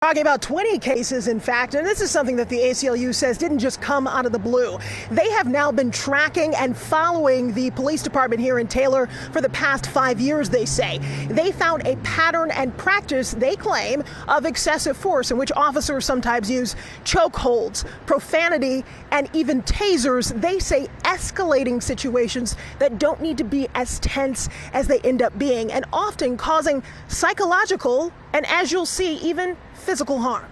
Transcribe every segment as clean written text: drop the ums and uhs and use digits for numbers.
Talking about 20 cases, in fact, and this is something that the ACLU says didn't just come out of the blue. They have now been tracking and following the police department here in Taylor for the past 5 years, they say. They found a pattern and practice, they claim, of excessive force in which officers sometimes use chokeholds, profanity, and even tasers. They say escalating situations that don't need to be as tense as they end up being, and often causing psychological and, as you'll see, even physical harm.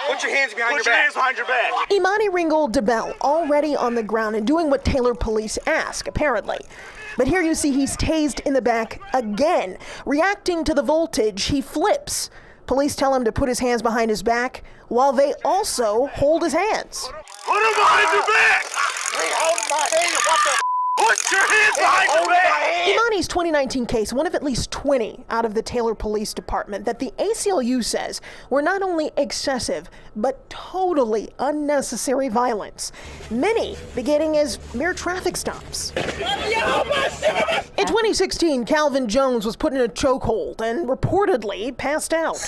Put your hands behind your back. Put your hands behind your back. Imani Ringgold DeBell already on the ground and doing what Taylor police ask, apparently. But here you see he's tased in the back again. Reacting to the voltage, he flips. Police tell him to put his hands behind his back while they also hold his hands. Put them behind your back. Hey, hold my hand. What the? Put your hands behind your back! Imani's 2019 case, one of at least 20 out of the Taylor Police Department that the ACLU says were not only excessive, but totally unnecessary violence. Many beginning as mere traffic stops. In 2016, Calvin Jones was put in a chokehold and reportedly passed out.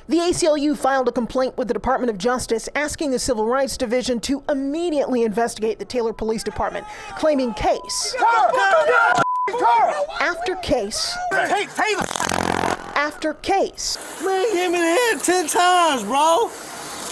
The ACLU filed a complaint with the Department of Justice asking the Civil Rights Division to immediately investigate the Taylor Police Department, claiming case after case after case. Man, hit me in the head 10 times, bro.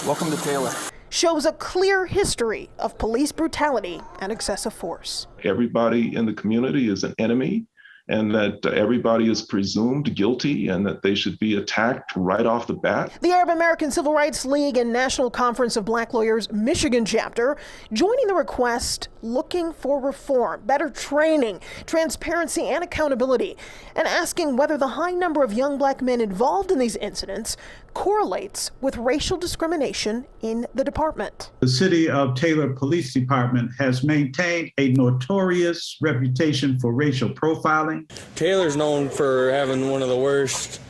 Welcome to Taylor. Shows a clear history of police brutality and excessive force. Everybody in the community is an enemy, and that everybody is presumed guilty and that they should be attacked right off the bat. The Arab American Civil Rights League and National Conference of Black Lawyers Michigan chapter joining the request, looking for reform, better training, transparency, and accountability, and asking whether the high number of young black men involved in these incidents correlates with racial discrimination in the department. The City of Taylor Police Department has maintained a notorious reputation for racial profiling. Taylor's known for having one of the worst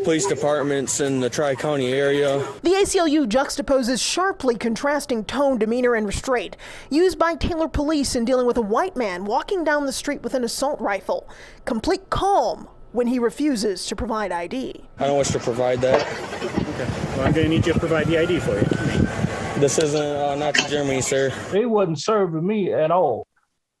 police departments in the Tri-County area. The ACLU juxtaposes sharply contrasting tone, demeanor, and restraint used by Taylor police in dealing with a white man walking down the street with an assault rifle. Complete calm when he refuses to provide ID. I don't wish to provide that. Okay. Well, I'm going to need you to provide the ID for you. This isn't Nazi Germany, sir. They wasn't serving me at all.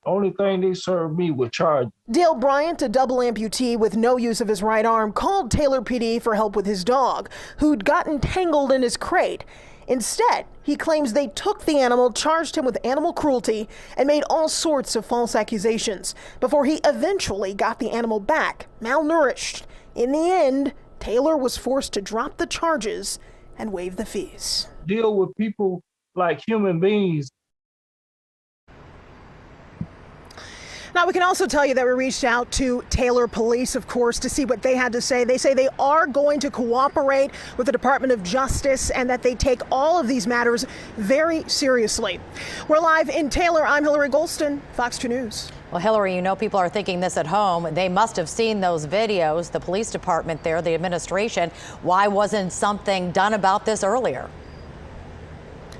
Only thing they served me was charges. Dale Bryant, a double amputee with no use of his right arm, called Taylor PD for help with his dog, who'd gotten tangled in his crate. Instead, he claims they took the animal, charged him with animal cruelty, and made all sorts of false accusations before he eventually got the animal back, malnourished. In the end, Taylor was forced to drop the charges and waive the fees. Deal with people like human beings. Now, we can also tell you that we reached out to Taylor Police, of course, to see what they had to say. They say they are going to cooperate with the Department of Justice and that they take all of these matters very seriously. We're live in Taylor. I'm Hillary Golston, Fox 2 News. Well, Hillary, you know people are thinking this at home. They must have seen those videos, the police department there, the administration. Why wasn't something done about this earlier?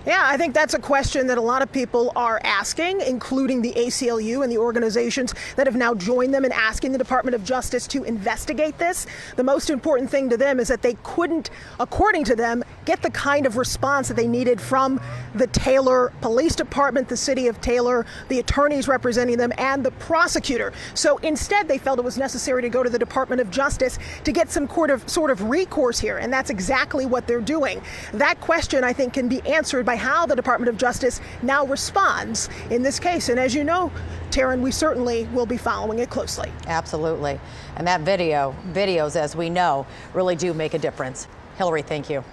Yeah, I think that's a question that a lot of people are asking, including the ACLU and the organizations that have now joined them in asking the Department of Justice to investigate this. The most important thing to them is that they couldn't, according to them, get the kind of response that they needed from the Taylor Police Department, the city of Taylor, the attorneys representing them, and the prosecutor. So instead, they felt it was necessary to go to the Department of Justice to get some sort of recourse here, and that's exactly what they're doing. That question, I think, can be answered by how the Department of Justice now responds in this case. And as you know, Taryn, we certainly will be following it closely. Absolutely. And that videos, as we know, really do make a difference. Hillary, thank you.